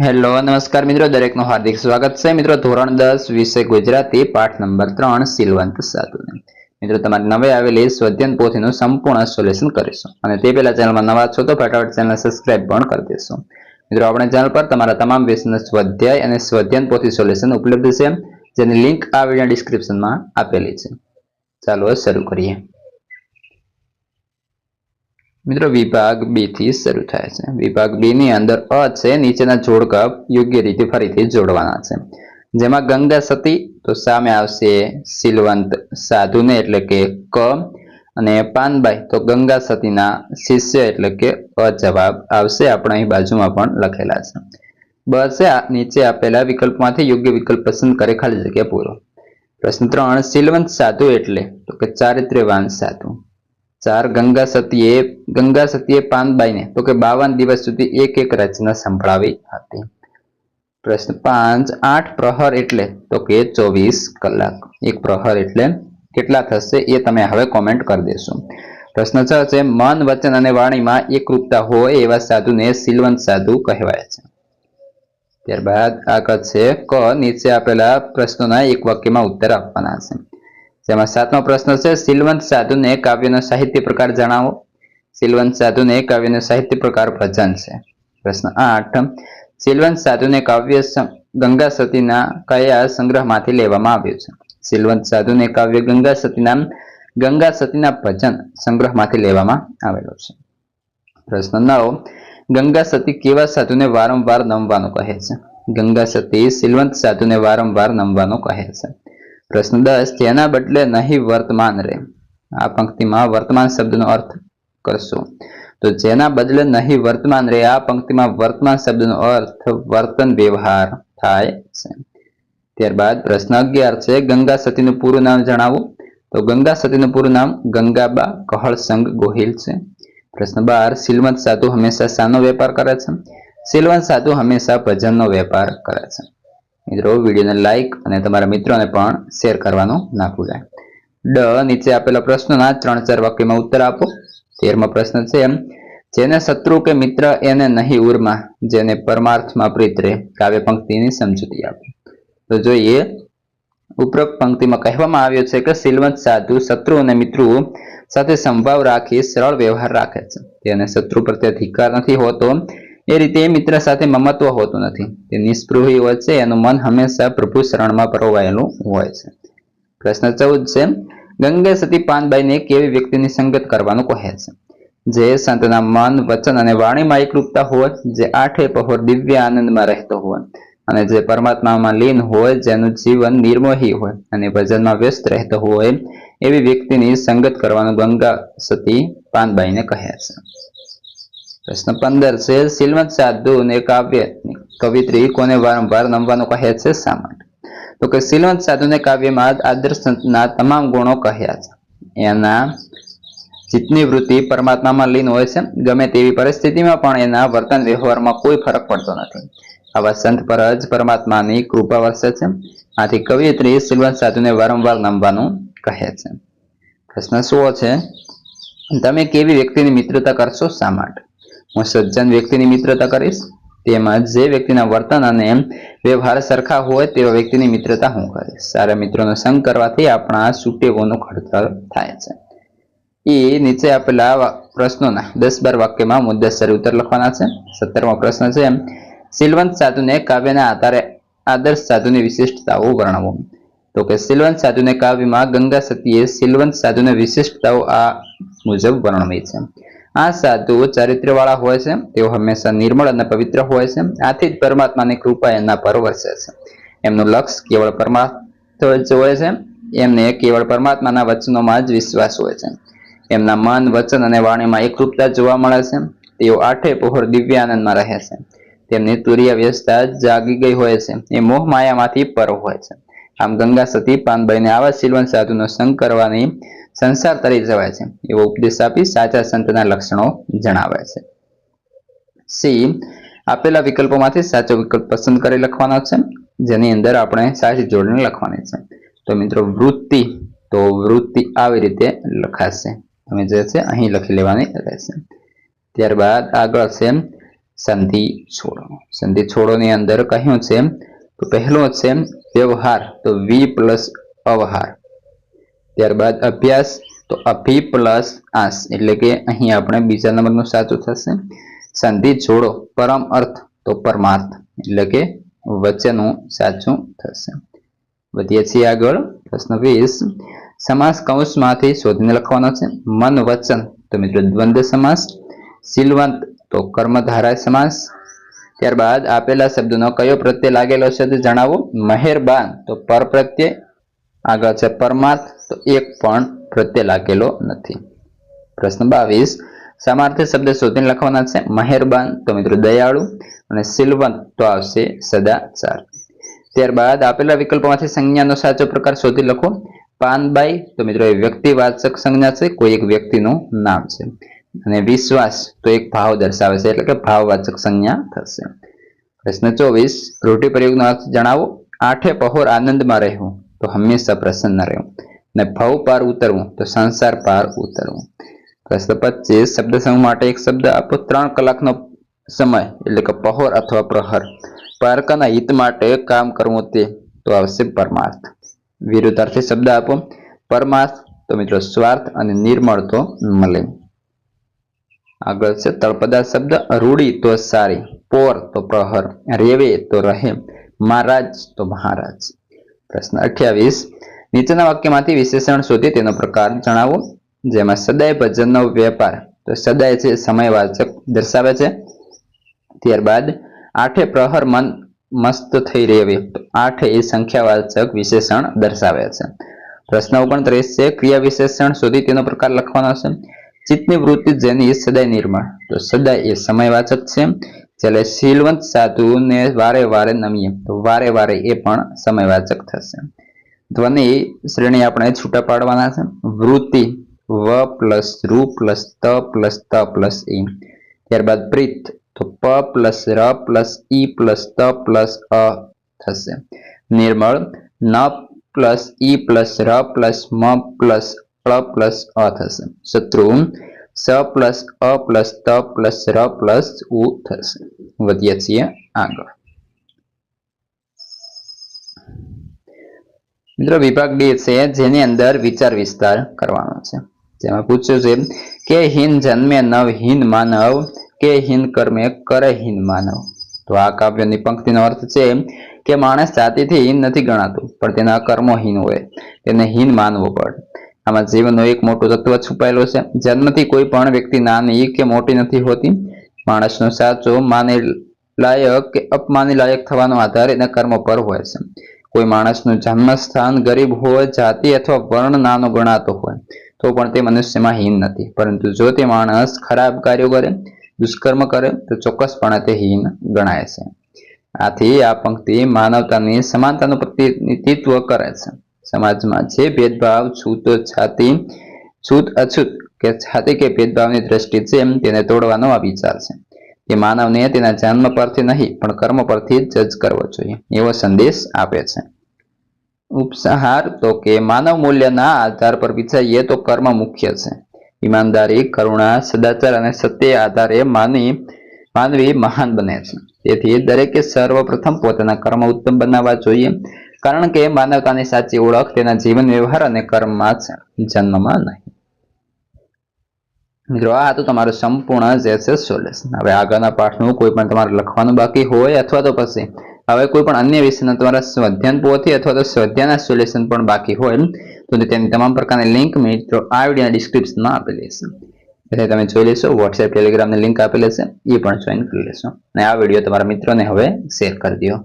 Hello નમસ્કાર મિત્રો, દરેકનું હાર્દિક સ્વાગત છે મિત્રો ધોરણ 10 વિષય ગુજરાતી પાઠ નંબર 3 સિલવંત સાધુને મિત્રો તમારે નવે આવેલી સ્વાધ્યાયન પોથીનું સંપૂર્ણ સોલ્યુશન કરીશું અને તે પહેલા ચેનલમાં નવા છો તો ફટાફટ ચેનલ સબસ્ક્રાઇબ પણ કરી દેશો મિત્રો આપણે ચેનલ પર તમારા તમામ વિષયના સ્વાધ્યાય અને સ્વાધ્યાયન પોથી સોલ્યુશન ઉપલબ્ધ છે જેની લિંક આ વિડિયો ડિસ્ક્રિપ્શનમાં આપેલી છે ચાલો શરૂ કરીએ મિત્રો વિભાગ બી થી શરૂ થાય છે વિભાગ બી ની અંદર અ છે નીચેના જોડકા યોગ્ય રીતે ફરીથી જોડવાના છે જેમાં ગંગા સતી તો સામે આવશે સિલવંત સાધુને એટલે કે ક અને પાનબાઈ તો ગંગા સતીના શિષ્ય એટલે કે અ જવાબ આવશે આપણે અહીં બાજુમાં પણ લખેલા છે બસ નીચે આપેલા વિકલ્પમાંથી યોગ્ય વિકલ્પ પસંદ કરી ખાલી જગ્યા પૂરો પ્રશ્ન 3 સિલવંત સાધુ એટલે તો કે ચારિત્ર્યવાન સાધુ 4 ગંગા સતીએ પાનબાઈને તો કે 52 દિવસ સુધી એક એક રચના સંભળાવી હતી પ્રશ્ન 5 8 પ્રહર એટલે તો કે 24 કલાક એક પ્રહર એટલે કેટલા થશે એ તમે હવે કોમેન્ટ કરી દેશો પ્રશ્ન 6 છે મન વચન અને વાણીમાં એકરૂપતા હોય એવા સાધુને સિલવંત સાધુ કહેવાય છે ત્યારબાદ આગળ છે ક નીચે આપેલા પ્રશ્નોના એક વાક્યમાં ઉત્તર આપવાના છે જેમાં 7મો પ્રશ્ન છે સિલવંત સાધુને કાવ્યનો સાહિત્ય પ્રકાર જણાવો સિલવંત સાધુને કાવ્યનો સાહિત્ય પ્રકાર ભજન છે પ્રશ્ન 8 સિલવંત સાધુને કાવ્ય ગંગા સતીના કયા સંગ્રહમાંથી લેવામાં આવ્યું છે સિલવંત સાધુને કાવ્ય ગંગા સતીના ભજન સંગ્રહમાંથી લેવામાં આવેલો છે પ્રશ્ન 9 ગંગા સતી કેવા સાધુને વારંવાર નમવાનું કહે છે ગંગા સતી સિલવંત સાધુને વારંવાર નમવાનું કહે છે પ્રશ્ન 10 જેના બદલે નહીં વર્તમાન રે આ પંક્તિમાં વર્તમાન શબ્દનો અર્થ કરશો તો જેના બદલે નહીં વર્તમાન રે આ પંક્તિમાં વર્તમાન શબ્દનો અર્થ વર્તન વ્યવહાર થાય છે ત્યારબાદ પ્રશ્ન 11 છે ગંગા સતીનું પૂરું નામ જણાવો તો ગંગા સતીનું પૂરું નામ ગંગાબા કહળસંગ ગોહિલ છે પ્રશ્ન 12 સિલવંત સાધુ હંમેશા શાનો વેપાર કરે છે સિલવંત સાધુ હંમેશા ભજનનો વેપાર કરે છે મિત્રો વિડીયોને લાઈક અને તમારા મિત્રોને પણ શેર કરવાનું ના ભૂલાય ડ નીચે આપેલા પ્રશ્નોના 3-4 વાક્યમાં ઉત્તર આપો 13મો પ્રશ્ન છે જેને શત્રુ કે મિત્ર એને નહીં ઉર્મા જેને પરમાર્થમાં પ્રીત રે કાવ્ય પંક્તિની સમજૂતી આપો તો જોઈએ ઉપરોક્ત પંક્તિમાં કહેવામાં આવ્યું છે કે સિલવંત સાધુ શત્રુ અને મિત્રો સાથે સંભાવ રાખી સરળ વ્યવહાર રાખે છે તેને શત્રુ પ્રત્યે ધિક્કાર નથી હોતો એ રીતે મિત્ર સાથે મમત્વ હોતું નથી તે નિસ્પૃહી હોય છે એનું મન હંમેશા પ્રભુ શરણમાં પરોવાયેલું હોય છે પ્રશ્ન 14 છે ગંગા સતી પાનબાઈને કેવી વ્યક્તિની સંગત કરવાનું કહે છે જે સંતના મન વચન અને વાણીમાં એકરૂપતા હોય જે આઠે પહોર દિવ્ય આનંદમાં રહેતો હોય અને જે પરમાત્મામાં લીન હોય જેનું જીવન નિર્મોહી હોય અને ભજનમાં વ્યસ્ત રહેતો હોય એવી વ્યક્તિની સંગત કરવાનું ગંગા સતી પાનબાઈને કહે છે પ્રશ્ન 15 છે સિલવંત સાધુ ને કાવ્ય કવિત્રી કોને વારંવાર નમવાનું કહે છે શા માટે તો કે સિલવંત સાધુને કાવ્યમાં આદર્શ સંતના તમામ ગુણો કહ્યા છે એના ચિત્તની વૃત્તિ પરમાત્મામાં લીન હોય છે ગમે તેવી પરિસ્થિતિમાં પણ એના વર્તન વ્યવહારમાં કોઈ ફરક પડતો નથી આવા સંત પર જ પરમાત્માની કૃપા વરસે છે આથી કવિયત્રી સિલવંત સાધુને વારંવાર નમવાનું કહે છે પ્રશ્ન 16 છે તમે કેવી વ્યક્તિની મિત્રતા કરશો શા માટે હું સજ્જન વ્યક્તિની મિત્રતા કરીશ તેમજ જે વ્યક્તિના વર્તન અને વ્યવહાર સરખા હોય તેવા વ્યક્તિની મિત્રતા હું કરીશ સારા મિત્રોનો સંગ કરવાથી આપણા સુટેવોનું ઘડતર થાય છે એ નીચે આપેલા પ્રશ્નોના 10-12 વાક્યમાં મુદ્દેસર ઉત્તર લખવાના છે 17મો પ્રશ્ન છે સિલવંત સાધુને કાવ્યના આધારે આદર્શ સાધુની વિશિષ્ટતાઓ વર્ણવો તો કે સિલવંત સાધુને કાવ્યમાં ગંગા સતીએ સિલવંત સાધુની વિશિષ્ટતાઓ આ મુજબ વર્ણવી છે આ સાધુ ચારિત્ર્યવાળા હોય છે તેઓ હંમેશા નિર્મળ અને પવિત્ર હોય છે આથી જ પરમાત્માની કૃપા એમના પર વરસે છે એમનું લક્ષ્ય કેવળ પરમાત્મા જ હોય છે એમને કેવળ પરમાત્માના વચનોમાં જ વિશ્વાસ હોય છે એમના મન વચન અને વાણીમાં એકરૂપતા જોવા મળે છે તેઓ આઠે પહોર દિવ્ય આનંદમાં રહે છે તેમની તુર્ય વ્યવસ્થા જાગી ગઈ હોય છે એ મોહ માયામાંથી પર હોય છે આમ ગંગા સતી પાનબાઈને આવા સિલવંત સાધુનો સંગ કરવાની સંસાર તરી જવાય છે એવો ઉપદેશ આપી સાચા સંતના લક્ષણો જણાવે છે સી આપેલા વિકલ્પોમાંથી સાચો વિકલ્પ પસંદ કરી લખવાનો છે જેની અંદર આપણે સાચી જોડણી લખવાની છે તો મિત્રો વૃત્તિ આવી રીતે લખાશે તમે જે છે અહીં લખી લેવાની રહેશે ત્યારબાદ આગળ છે સંધિ છોડો. સંધિ છોડોની અંદર કહ્યું છે તો પહેલો છે વ્યવહાર તો વી પ્લસ અવહાર. ત્યારબાદ અભ્યાસ તો અભિ પ્લસ આસ એટલે કે અહીં આપણે બીજા નંબરનું સાચું થશે. સંધિ છોડો પરમ અર્થ તો પરમાર્થ એટલે કે વચ્ચેનું સાચું થશે. વધીએ છીએ આગળ. પ્રશ્ન 20 સમાસ કૌંસમાંથી શોધીને લખવાનો છે. મન વચન તો મિત્રો દ્વંદ્વ સમાસ. શીલવંત તો કર્મધારય સમાસ. ત્યારબાદ આપેલા શબ્દનો કયો પ્રત્યય લાગેલો છે તે જણાવો. મહેરબાન તો પર પ્રત્યય. આગળ છે પરમાર્થ તો એક પણ પ્રત્યય લાગેલો નથી. પ્રશ્ન 22 સમાર્થી શબ્દ શોધીને લખવાના છે. મહેરબાન તો મિત્રો દયાળુ અને શીલવંત તો આવશે સદાચાર. ત્યારબાદ આપેલા વિકલ્પોમાંથી સંજ્ઞાનો સાચો પ્રકાર શોધી લખો. પાનબાઈ તો મિત્રો એ વ્યક્તિવાચક સંજ્ઞા છે, કોઈ એક વ્યક્તિનું નામ છે. અને વિશ્વાસ તો એક ભાવ દર્શાવે છે એટલે કે ભાવવાચક સંજ્ઞા થશે. પ્રશ્ન 24 રૂઢિપ્રયોગનો અર્થ જણાવો. આઠે પહોર આનંદમાં રહેવું તો હંમેશા પ્રસન્ન રહેવું અને ભવ પાર ઉતરવું તો સંસાર પાર ઉતરવું. પ્રશ્ન 25 શબ્દ સમૂહ માટે એક શબ્દ આપો. 3 કલાકનો સમય એટલે કે પહોર અથવા પ્રહર. પારકાના હિત માટે કામ કરવું તે તો આવશે પરમાર્થ. વિરુદ્ધાર્થી શબ્દ આપો. પરમાર્થ તો મિત્રો સ્વાર્થ અને નિર્મળ તો મલિન. આગળ છે તળપદા શબ્દ. રૂડી તો સારી, પોર તો પ્રહર, રેવે તો રહે, મહારાજ તો મહારાજ. પ્રશ્ન 28 નીચેના વાક્યમાંથી વિશેષણ શોધી તેનો પ્રકાર જણાવો. જેમાં સદાય ભજનનો વેપાર તો સદાય છે સમયવાચક દર્શાવે છે. ત્યારબાદ આઠે પ્રહર મન મસ્ત થઈ રહેવે તો આઠ એ સંખ્યાવાચક વિશેષણ દર્શાવે છે. પ્રશ્ન 29 છે ક્રિયા વિશેષણ શોધી તેનો પ્રકાર લખવાનો છે. ચિત્તની વૃત્તિ જેની સદાય નિર્મળ તો સદાય એ સમયવાચક છે. જ્યારે શીલવંત સાધુને વારે વારે નમીએ તો વારે વારે એ પણ સમયવાચક થશે. ધ્વનિ શ્રેણી આપણે છૂટા પાડવાના છે. વૃત્તિ વ પ્લસ રૂ પ્લસ ત પ્લસ ત પ્લસ ઈ. ત્યારબાદ પ્રીત તો પ પ્લસ ર પ્લસ ઈ પ્લસ ત પ્લસ અ થશે. નિર્મળ ન પ્લસ ઈ પ્લસ ર પ્લસ મ પ્લસ ળ પ્લસ અ થશે. શત્રુ સ પ્લસ અ પ્લસ ત પ્લસ ર પ્લસ ઉ થશે. વધીએ છીએ આગળ. મિત્રો વિભાગ 2 છે જેની અંદર વિચાર વિસ્તાર કરવાનો છે. જેમાં પૂછ્યું છે કે હીન જન્મે નવ હીન માનવ કે હીન કર્મે કરે હીન માનવ. તો આ કાવ્યની પંક્તિનો અર્થ છે કે માણસ જાતિથી હીન નથી ગણાતું પણ તેના કર્મો હીન હોય તેને હીન માનવો પડે. આમાં જીવનનો એક મોટો તત્વ છુપાયેલો છે. જન્મથી કોઈ પણ વ્યક્તિ નાની કે મોટી નથી હોતી. માણસનો સાચો માની લાયક કે અપમાની લાયક થવાનો આધાર એના કર્મ પર હોય છે. કોઈ માણસનું જન્મ સ્થાન ગરીબ હોય, જાતિ અથવા વર્ણ નાનો ગણાતો હોય તો પણ તે મનુષ્યમાં હીન નથી. પરંતુ જો તે માણસ ખરાબ કાર્યો કરે, દુષ્કર્મ કરે તો ચોક્કસપણે તે હીન ગણાય છે. આથી આ પંક્તિ માનવતાની સમાનતાનું પ્રતિનિધિત્વ કરે છે. સમાજમાં જે ભેદભાવ છૂત છાતી છૂત અછૂત કે છાતી કે ભેદભાવની દ્રષ્ટિ છે તેને તોડવાનો આ વિચાર છે. કે માનવને તેના જન્મ પરથી નહીં પણ કર્મ પરથી જ જજ કરવો જોઈએ એવો સંદેશ આપે છે. ઉપસંહાર તો કે માનવ મૂલ્યના આધાર પર વિચારીએ તો કર્મ મુખ્ય છે. ઈમાનદારી, કરુણા, સદાચાર અને સત્ય આધારે માનવી મહાન બને છે. તેથી દરેકે સર્વપ્રથમ પોતાના કર્મ ઉત્તમ બનાવવા જોઈએ. કારણ કે માનવતાની સાચી ઓળખ તેના જીવન વ્યવહાર અને કર્મમાં છે, જન્મમાં નહીં. મિત્રો આ તો તમારું સંપૂર્ણ જે છે સોલ્યુશન. હવે આગળના પાઠનું કોઈ પણ તમારે લખવાનું બાકી હોય અથવા તો પછી હવે કોઈ પણ અન્ય વિષયના તમારા સ્વાધ્યાયન પોથી અથવા તો સ્વાધ્યાયના સોલ્યુશન પણ બાકી હોય તો તેની તમામ પ્રકારની લિંક મિત્રો આ વિડીયોના ડિસ્ક્રિપ્શનમાં આપેલી છે. એટલે તમે જોઈ લેશો. વોટ્સએપ ટેલિગ્રામની લિંક આપેલી છે એ પણ જોઈન કરી લેશો. અને આ વિડીયો તમારા મિત્રોને હવે શેર કરી દો.